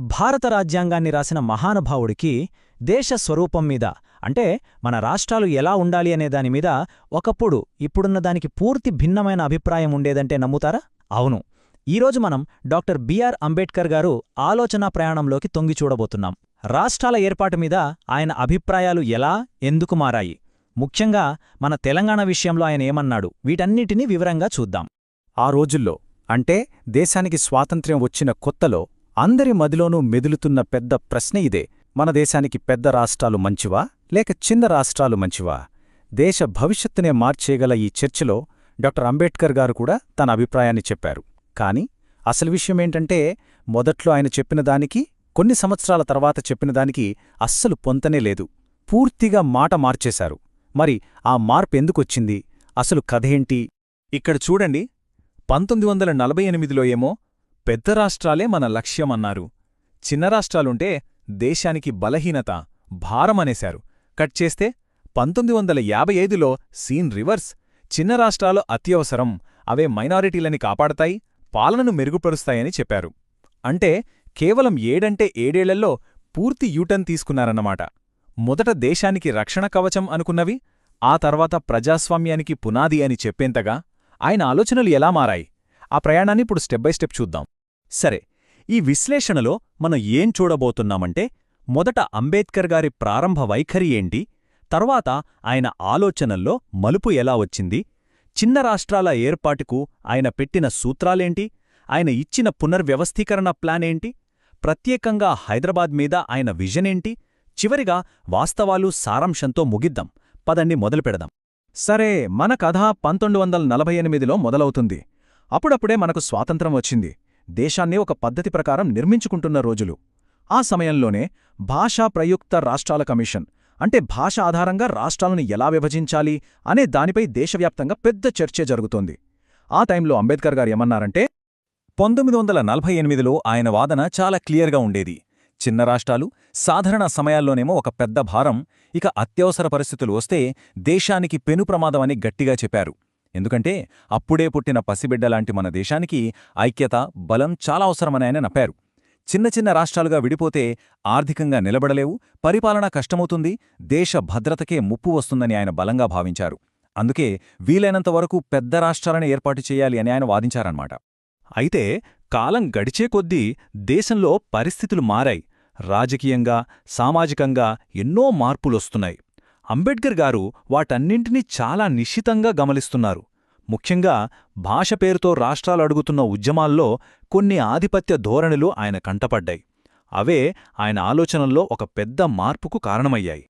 భారత రాజ్యాంగాన్ని రాసిన మహానుభావుడికి దేశ స్వరూపం మీద అంటే మన రాష్ట్రాలు ఎలా ఉండాలి అనే దానిమీద ఒకప్పుడు ఇప్పుడున్న దానికి పూర్తి భిన్నమైన అభిప్రాయం ఉండేదంటే నమ్ముతారా? అవును. ఈరోజు మనం డాక్టర్ బిఆర్ అంబేడ్కర్ గారు ఆలోచనా ప్రయాణంలోకి తొంగి చూడబోతున్నాం. రాష్ట్రాల ఏర్పాటు మీద ఆయన అభిప్రాయాలు ఎలా, ఎందుకు మారాయి, ముఖ్యంగా మన తెలంగాణ విషయంలో ఆయన ఏమన్నాడు, వీటన్నిటినీ వివరంగా చూద్దాం. ఆ రోజుల్లో అంటే దేశానికి స్వాతంత్ర్యం వచ్చిన కొత్తలో అందరి మదిలోనూ మెదులుతున్న పెద్ద ప్రశ్న ఇదే: మన దేశానికి పెద్ద రాష్ట్రాలు మంచివా లేక చిన్న రాష్ట్రాలు మంచివా? దేశ భవిష్యత్తునే మార్చేయగల ఈ చర్చలో డాక్టర్ అంబేడ్కర్ గారు కూడా తన అభిప్రాయాన్ని చెప్పారు. కాని అసలు విషయమేంటంటే, మొదట్లో ఆయన చెప్పిన దానికి, కొన్ని సంవత్సరాల తర్వాత చెప్పిన దానికి అస్సలు పొంతనే లేదు. పూర్తిగా మాట మార్చేశారు. మరి ఆ మార్పెందుకొచ్చింది? అసలు కథేంటి? ఇక్కడ చూడండి. 1948లో ఏమో పెద్ద రాష్ట్రాలే మన లక్ష్యమన్నారు. చిన్న రాష్ట్రాలుంటే దేశానికి బలహీనత, భారమనేశారు. కట్ చేస్తే 1955లో సీన్ రివర్స్. చిన్న రాష్ట్రాలు అత్యవసరం, అవే మైనారిటీలని కాపాడతాయి, పాలనను మెరుగుపరుస్తాయని చెప్పారు. అంటే కేవలం 7 పూర్తి యూటర్న్ తీసుకున్నారన్నమాట. మొదట దేశానికి రక్షణ కవచం అనుకున్నవి ఆ తర్వాత ప్రజాస్వామ్యానికి పునాది అని చెప్పేంతగా ఆయన ఆలోచనలు ఎలా మారాయి? ఆ ప్రయాణాన్ని ఇప్పుడు స్టెప్ బై స్టెప్ చూద్దాం. సరే, ఈ విశ్లేషణలో మనం ఏం చూడబోతున్నామంటే, మొదట అంబేద్కర్ గారి ప్రారంభ వైఖరి ఏంటి, తర్వాత ఆయన ఆలోచనల్లో మలుపు ఎలా వచ్చింది, చిన్న రాష్ట్రాల ఏర్పాటుకు ఆయన పెట్టిన సూత్రాలేంటి, ఆయన ఇచ్చిన పునర్వ్యవస్థీకరణ ప్లానేంటి, ప్రత్యేకంగా హైదరాబాద్ మీద ఆయన విజనేంటి, చివరిగా వాస్తవాలు సారాంశంతో ముగిద్దాం. పదండి మొదలుపెడదాం. సరే, మన కథ 1948లో మొదలవుతుంది. అప్పుడప్పుడే మనకు స్వాతంత్రం వచ్చింది. దేశాన్ని ఒక పద్ధతి ప్రకారం నిర్మించుకుంటున్న రోజులు. ఆ సమయంలోనే భాషా ప్రయుక్త రాష్ట్రాల కమిషన్, అంటే భాష ఆధారంగా రాష్ట్రాలను ఎలా విభజించాలి అనే దానిపై దేశవ్యాప్తంగా పెద్ద చర్చే జరుగుతోంది. ఆ టైంలో అంబేద్కర్ గారు ఏమన్నారంటే, 1948లో ఆయన వాదన చాలా క్లియర్గా ఉండేది. చిన్న రాష్ట్రాలు సాధారణ సమయాల్లోనేమో ఒక పెద్ద భారం, ఇక అత్యవసర పరిస్థితులు వస్తే దేశానికి పెను ప్రమాదమని గట్టిగా చెప్పారు. ఎందుకంటే అప్పుడే పుట్టిన పసిబిడ్డలాంటి మన దేశానికి ఐక్యత, బలం చాలా అవసరమని ఆయన నప్పారు. చిన్న చిన్న రాష్ట్రాలుగా విడిపోతే ఆర్థికంగా నిలబడలేవు, పరిపాలన కష్టమవుతుంది, దేశ భద్రతకే ముప్పు వస్తుందని ఆయన బలంగా భావించారు. అందుకే వీలైనంతవరకు పెద్ద రాష్ట్రాలను ఏర్పాటు చేయాలి అని ఆయన వాదించారన్నమాట. అయితే కాలం గడిచే కొద్దీ దేశంలో పరిస్థితులు మారాయి. రాజకీయంగా, సామాజికంగా ఎన్నో మార్పులొస్తున్నాయి. అంబేడ్కర్ గారు వాటన్నింటినీ చాలా నిశితంగా గమనిస్తున్నారు. ముఖ్యంగా భాష పేరుతో రాష్ట్రాలు అడుగుతున్న ఉద్యమాల్లో కొన్ని ఆధిపత్య ధోరణులు ఆయన కంటపడ్డాయి. అవే ఆయన ఆలోచనల్లో ఒక పెద్ద మార్పుకు కారణమయ్యాయి.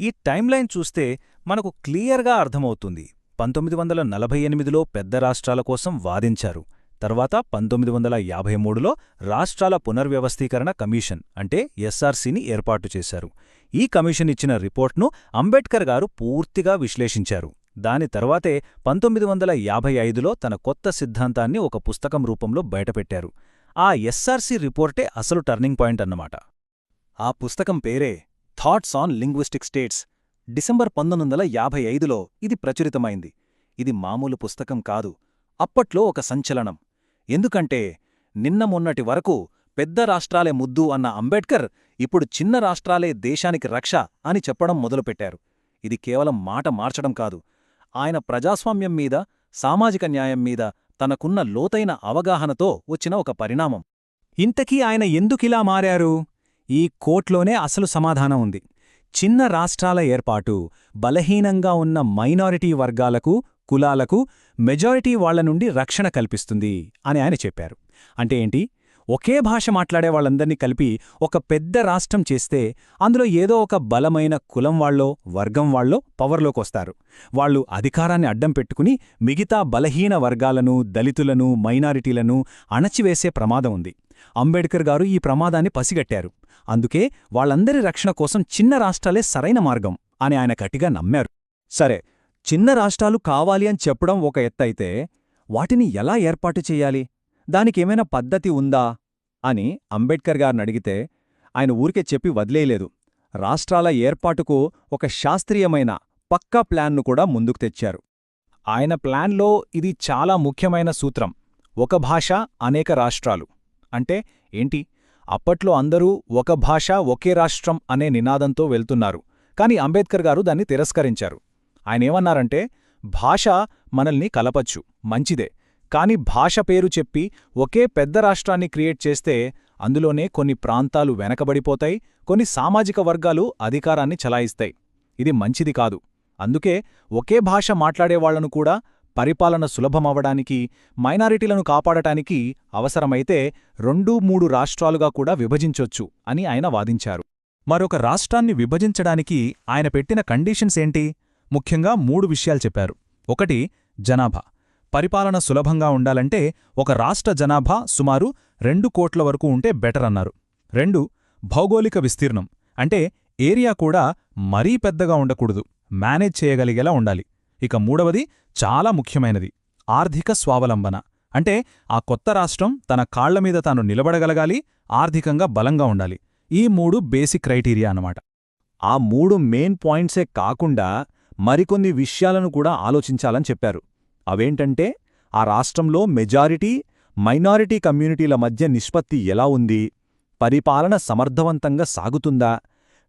ఈ టైంలైన్ చూస్తే మనకు క్లియర్గా అర్థమవుతుంది. 1948లో పెద్ద రాష్ట్రాల కోసం వాదించారు. తర్వాత 1953లో రాష్ట్రాల పునర్వ్యవస్థీకరణ కమిషన్ అంటే ఎస్ఆర్సీని ఏర్పాటు చేశారు. ఈ కమిషన్ ఇచ్చిన రిపోర్ట్ను అంబేడ్కర్ గారు పూర్తిగా విశ్లేషించారు. దాని తర్వాతే 1955లో తన కొత్త సిద్ధాంతాన్ని ఒక పుస్తకం రూపంలో బయటపెట్టారు. ఆ ఎస్ఆర్సీ రిపోర్టే అసలు టర్నింగ్ పాయింట్ అన్నమాట. ఆ పుస్తకం పేరే thoughts on linguistic states. December 1955లో ఇది ప్రచురితమైంది. ఇది మామూలు పుస్తకం కాదు, అప్పట్లో ఒక సంచలనం. ఎందుకంటే నిన్న మొన్నటి వరకు పెద్ద రాష్ట్రాలే ముద్దు అన్న అంబేడ్కర్ ఇప్పుడు చిన్న రాష్ట్రాలే దేశానికి రక్ష అని చెప్పడం మొదలుపెట్టారు. ఇది కేవలం మాట మార్చడం కాదు, ఆయన ప్రజాస్వామ్యం మీద, సామాజిక న్యాయం మీద తనకున్న లోతైన అవగాహనతో వచ్చిన ఒక పరిణామం. ఇంతకీ ఆయన ఎందుకిలా మారారు? ఈ కోట్లోనే అసలు సమాధానం ఉంది. చిన్న రాష్ట్రాల ఏర్పాటు బలహీనంగా ఉన్న మైనారిటీ వర్గాలకు, కులాలకు మెజారిటీ వాళ్ల నుండి రక్షణ కల్పిస్తుంది అని ఆయన చెప్పారు. అంటే ఏంటి? ఒకే భాష మాట్లాడే వాళ్ళందర్నీ కలిపి ఒక పెద్ద రాష్ట్రం చేస్తే అందులో ఏదో ఒక బలమైన కులం వాళ్లో, వర్గం వాళ్లో పవర్లోకొస్తారు. వాళ్లు అధికారాన్ని అడ్డం పెట్టుకుని మిగతా బలహీన వర్గాలను, దళితులను, మైనారిటీలను అణచివేసే ప్రమాదం ఉంది. అంబేడ్కర్ గారు ఈ ప్రమాదాన్ని పసిగట్టారు. అందుకే వాళ్ళందరి రక్షణ కోసం చిన్న రాష్ట్రాలే సరైన మార్గం అని ఆయన గట్టిగా నమ్మారు. సరే, చిన్న రాష్ట్రాలు కావాలి అని చెప్పడం ఒక ఎత్తైతే, వాటిని ఎలా ఏర్పాటు చెయ్యాలి, దానికేమైనా పద్ధతి ఉందా అని అంబేడ్కర్ గారినడిగితే ఆయన ఊరికే చెప్పి వదిలేయలేదు. రాష్ట్రాల ఏర్పాటుకు ఒక శాస్త్రీయమైన పక్కా ప్లాన్ను కూడా ముందుకు తెచ్చారు. ఆయన ప్లాన్లో ఇది చాలా ముఖ్యమైన సూత్రం. ఒక భాష, అనేక రాష్ట్రాలు. అంటే ఏంటి? అప్పట్లో అందరూ ఒక భాష ఒకే రాష్ట్రం అనే నినాదంతో వెళ్తున్నారు. కాని అంబేద్కర్ గారు దాన్ని తిరస్కరించారు. ఆయనేమన్నారంటే, భాష మనల్ని కలపచ్చు, మంచిదే. కాని భాష పేరు చెప్పి ఒకే పెద్ద రాష్ట్రాన్ని క్రియేట్ చేస్తే అందులోనే కొన్ని ప్రాంతాలు వెనకబడిపోతాయి, కొన్ని సామాజిక వర్గాలు అధికారాన్ని చలాయిస్తాయి. ఇది మంచిది కాదు. అందుకే ఒకే భాష మాట్లాడేవాళ్లను కూడా పరిపాలన సులభమవడానికి, మైనారిటీలను కాపాడటానికి అవసరమైతే 2-3 రాష్ట్రాలుగా కూడా విభజించొచ్చు అని ఆయన వాదించారు. మరొక రాష్ట్రాన్ని విభజించడానికి ఆయన పెట్టిన కండీషన్స్ ఏంటి? ముఖ్యంగా 3 విషయాలు చెప్పారు. 1. జనాభా. పరిపాలన సులభంగా ఉండాలంటే ఒక రాష్ట్ర జనాభా సుమారు 2 కోట్ల వరకు ఉంటే బెటర్ అన్నారు. 2. భౌగోళిక విస్తీర్ణం. అంటే ఏరియా కూడా మరీ పెద్దగా ఉండకూడదు, మేనేజ్ చేయగలిగేలా ఉండాలి. ఇక 3వది చాలా ముఖ్యమైనది, ఆర్థిక స్వావలంబన. అంటే ఆ కొత్త రాష్ట్రం తన కాళ్లమీద తాను నిలబడగలగాలి, ఆర్థికంగా బలంగా ఉండాలి. ఈ 3 బేసిక్ క్రైటీరియా అన్నమాట. ఆ 3 మెయిన్ పాయింట్సే కాకుండా మరికొన్ని విషయాలను కూడా ఆలోచించాలని చెప్పారు. అవేంటంటే, ఆ రాష్ట్రంలో మెజారిటీ, మైనారిటీ కమ్యూనిటీల మధ్య నిష్పత్తి ఎలా ఉంది, పరిపాలన సమర్థవంతంగా సాగుతుందా,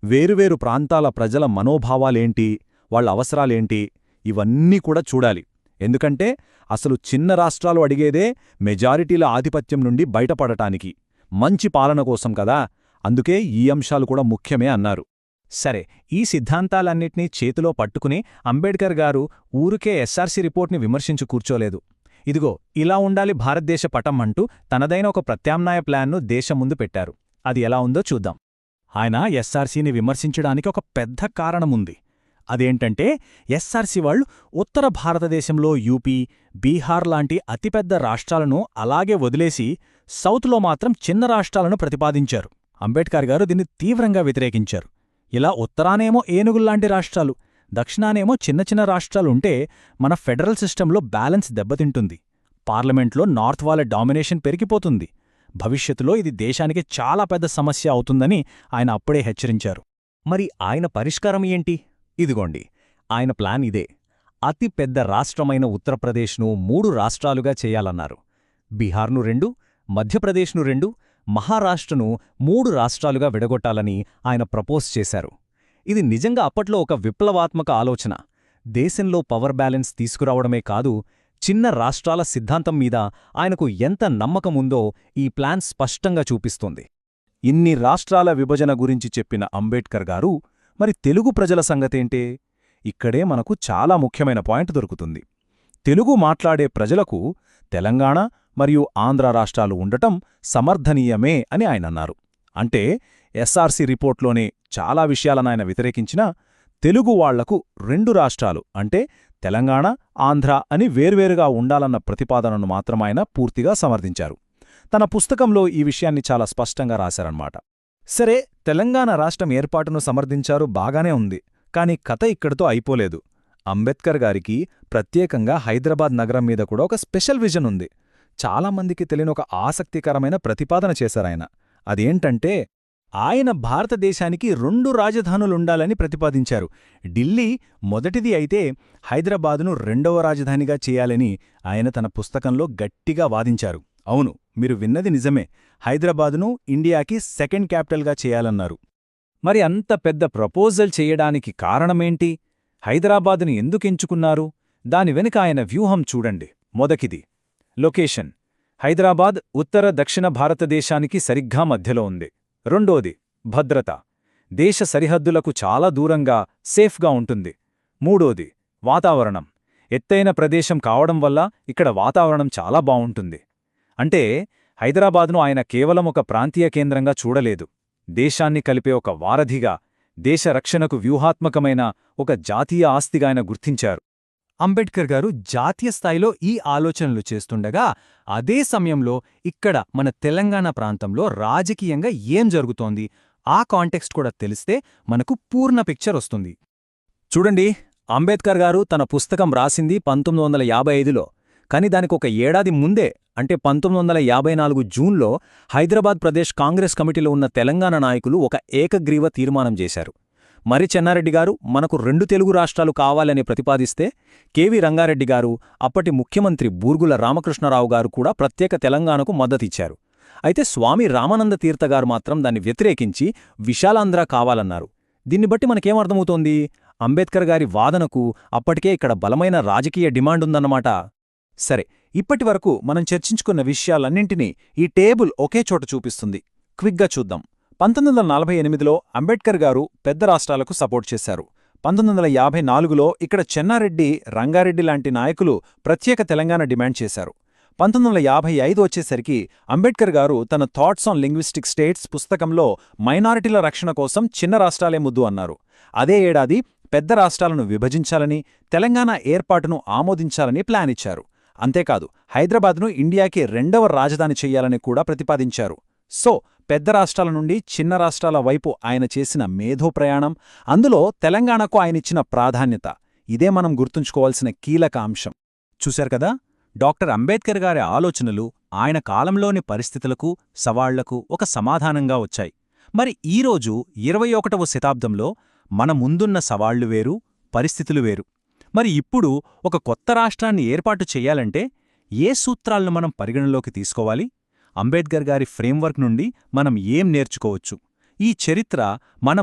వేరువేరు ప్రాంతాల ప్రజల మనోభావాలేంటి, వాళ్ళ అవసరాలేంటి, ఇవన్నీ కూడా చూడాలి. ఎందుకంటే అసలు చిన్న రాష్ట్రాలు అడిగేదే మెజారిటీల ఆధిపత్యం నుండి బయటపడటానికి, మంచి పాలన కోసం కదా. అందుకే ఈ అంశాలు కూడా ముఖ్యమే అన్నారు. సరే, ఈ సిద్ధాంతాలన్నిటినీ చేతిలో పట్టుకుని అంబేడ్కర్ గారు ఊరికే ఎస్ఆర్సీ రిపోర్ట్ని విమర్శించు కూర్చోలేదు. ఇదిగో ఇలా ఉండాలి భారతదేశ పటం అంటూ తనదైన ఒక ప్రత్యామ్నాయ ప్లాన్ను దేశం ముందు పెట్టారు. అది ఎలా ఉందో చూద్దాం. ఆయన ఎస్ఆర్సీని విమర్శించడానికి ఒక పెద్ద కారణముంది. అదేంటంటే, ఎస్ఆర్సీ వాళ్ళు ఉత్తర భారతదేశంలో యూపీ, బీహార్ లాంటి అతిపెద్ద రాష్ట్రాలను అలాగే వదిలేసి సౌత్లో మాత్రం చిన్న రాష్ట్రాలను ప్రతిపాదించారు. అంబేడ్కర్ గారు దీన్ని తీవ్రంగా వ్యతిరేకించారు. ఇలా ఉత్తరానేమో ఏనుగుల్లాంటి రాష్ట్రాలు, దక్షిణానేమో చిన్న చిన్న రాష్ట్రాలుంటే మన ఫెడరల్ సిస్టంలో బ్యాలెన్స్ దెబ్బతింటుంది, పార్లమెంట్లో నార్త్ వాళ్ళ డామినేషన్ పెరిగిపోతుంది, భవిష్యత్తులో ఇది దేశానికి చాలా పెద్ద సమస్య అవుతుందని ఆయన అప్పుడే హెచ్చరించారు. మరి ఆయన పరిష్కారం ఏంటి? ఇదిగోండి, ఆయన ప్లాన్ ఇదే. అతి పెద్ద రాష్ట్రమైన ఉత్తరప్రదేశ్ను 3 రాష్ట్రాలుగా చేయాలన్నారు. బీహార్ను 2, మధ్యప్రదేశ్ను 2, మహారాష్ట్రను 3 రాష్ట్రాలుగా విడగొట్టాలని ఆయన ప్రపోజ్ చేశారు. ఇది నిజంగా అప్పట్లో ఒక విప్లవాత్మక ఆలోచన. దేశంలో పవర్ బ్యాలెన్స్ తీసుకురావడమే కాదు, చిన్న రాష్ట్రాల సిద్ధాంతం మీద ఆయనకు ఎంత నమ్మకముందో ఈ ప్లాన్ స్పష్టంగా చూపిస్తోంది. ఇన్ని రాష్ట్రాల విభజన గురించి చెప్పిన అంబేడ్కర్ గారు మరి తెలుగు ప్రజల సంగతేంటే? ఇక్కడే మనకు చాలా ముఖ్యమైన పాయింట్ దొరుకుతుంది. తెలుగు మాట్లాడే ప్రజలకు తెలంగాణ మరియు ఆంధ్ర రాష్ట్రాలు ఉండటం సమర్థనీయమే అని ఆయనన్నారు. అంటే ఎస్ఆర్సీ రిపోర్ట్లోనే చాలా విషయాలనాయన వ్యతిరేకించినా తెలుగు వాళ్లకు 2 రాష్ట్రాలు అంటే తెలంగాణ, ఆంధ్ర అని వేర్వేరుగా ఉండాలన్న ప్రతిపాదనను మాత్రమాయన పూర్తిగా సమర్థించారు. తన పుస్తకంలో ఈ విషయాన్ని చాలా స్పష్టంగా రాశారన్నమాట. సరే, తెలంగాణ రాష్ట్రం ఏర్పాటును సమర్థించారు, బాగానే ఉంది. కాని కథ ఇక్కడితో అయిపోలేదు. అంబేద్కర్ గారికి ప్రత్యేకంగా హైదరాబాద్ నగరం మీద కూడా ఒక స్పెషల్ విజన్ ఉంది. చాలామందికి తెలియని ఒక ఆసక్తికరమైన ప్రతిపాదన చేశారాయన. అదేంటంటే, ఆయన భారతదేశానికి 2 రాజధానులుండాలని ప్రతిపాదించారు. ఢిల్లీ మొదటిది అయితే హైదరాబాదును 2వ రాజధానిగా చేయాలని ఆయన తన పుస్తకంలో గట్టిగా వాదించారు. అవును, మీరు విన్నది నిజమే, హైదరాబాదును ఇండియాకి 2nd క్యాపిటల్గా చేయాలన్నారు. మరి అంత పెద్ద ప్రపోజల్ చేయడానికి కారణమేంటి? హైదరాబాదును ఎందుకెంచుకున్నారు? దాని వెనుక ఆయన వ్యూహం చూడండి. మొదటిది లొకేషన్. హైదరాబాద్ ఉత్తర దక్షిణ భారతదేశానికి సరిగ్గా మధ్యలో ఉంది. రెండోది భద్రత. దేశ సరిహద్దులకు చాలా దూరంగా, సేఫ్గా ఉంటుంది. మూడోది వాతావరణం. ఎత్తైన ప్రదేశం కావడం వల్ల ఇక్కడ వాతావరణం చాలా బావుంటుంది. అంటే హైదరాబాద్ను ఆయన కేవలం ఒక ప్రాంతీయ కేంద్రంగా చూడలేదు, దేశాన్ని కలిపే ఒక వారధిగా, దేశ రక్షణకు వ్యూహాత్మకమైన ఒక జాతీయ ఆస్తిగా ఆయన గుర్తించారు. అంబేడ్కర్ గారు జాతీయ స్థాయిలో ఈ ఆలోచనలు చేస్తుండగా, అదే సమయంలో ఇక్కడ మన తెలంగాణ ప్రాంతంలో రాజకీయంగా ఏం జరుగుతోంది, ఆ కాంటెక్స్ట్ కూడా తెలిస్తే మనకు పూర్ణ పిక్చర్ వస్తుంది. చూడండి, అంబేద్కర్ గారు తన పుస్తకం రాసింది 1955లో. కాని దానికొక ఏడాది ముందే, అంటే 1954 జూన్లో హైదరాబాద్ ప్రదేశ్ కాంగ్రెస్ కమిటీలో ఉన్న తెలంగాణ నాయకులు ఒక ఏకగ్రీవ తీర్మానం చేశారు. మరి చెన్నారెడ్డి గారు మనకు 2 తెలుగు రాష్ట్రాలు కావాలని ప్రతిపాదిస్తే, కెవి రంగారెడ్డి గారు, అప్పటి ముఖ్యమంత్రి బూర్గుల రామకృష్ణరావు గారు కూడా ప్రత్యేక తెలంగాణకు మద్దతిచ్చారు. అయితే స్వామి రామానంద తీర్థ గారు మాత్రం దాన్ని వ్యతిరేకించి విశాలాంధ్ర కావాలన్నారు. దీన్ని బట్టి మనకేమర్థమవుతోంది? అంబేద్కర్ గారి వాదనకు అప్పటికే ఇక్కడ బలమైన రాజకీయ డిమాండుందన్నమాట. సరే, ఇప్పటివరకు మనం చర్చించుకున్న విషయాలన్నింటినీ ఈ టేబుల్ ఒకే చోట చూపిస్తుంది. క్విక్గా చూద్దాం. 1948లో అంబేద్కర్ గారు పెద్ద రాష్ట్రాలకు సపోర్ట్ చేశారు. 1954లో ఇక్కడ చెన్నారెడ్డి, రంగారెడ్డి లాంటి నాయకులు ప్రత్యేక తెలంగాణ డిమాండ్ చేశారు. 1955 వచ్చేసరికి అంబేద్కర్ గారు తన థాట్స్ ఆన్ లింగ్విస్టిక్ స్టేట్స్ పుస్తకంలో మైనారిటీల రక్షణ కోసం చిన్న రాష్ట్రాలే ముద్దు అన్నారు. అదే ఏడాది పెద్ద రాష్ట్రాలను విభజించాలని, తెలంగాణ ఏర్పాటును ఆమోదించాలని ప్లాన్ ఇచ్చారు. అంతేకాదు, హైదరాబాద్ను ఇండియాకి 2వ రాజధాని చెయ్యాలని కూడా ప్రతిపాదించారు. సో, పెద్ద రాష్ట్రాల నుండి చిన్న రాష్ట్రాల వైపు ఆయన చేసిన మేధో ప్రయాణం, అందులో తెలంగాణకు ఆయనిచ్చిన ప్రాధాన్యత, ఇదే మనం గుర్తుంచుకోవాల్సిన కీలక అంశం. చూశారు కదా, డాక్టర్ అంబేద్కర్ గారి ఆలోచనలు ఆయన కాలంలోని పరిస్థితులకు, సవాళ్లకు ఒక సమాధానంగా వచ్చాయి. మరి ఈరోజు 21వ శతాబ్దంలో మన ముందున్న సవాళ్లు వేరు, పరిస్థితులు వేరు. మరి ఇప్పుడు ఒక కొత్త రాష్ట్రాన్ని ఏర్పాటు చెయ్యాలంటే ఏ సూత్రాలను మనం పరిగణలోకి తీసుకోవాలి? అంబేద్కర్ గారి ఫ్రేమ్వర్క్ నుండి మనం ఏం నేర్చుకోవచ్చు? ఈ చరిత్ర మనం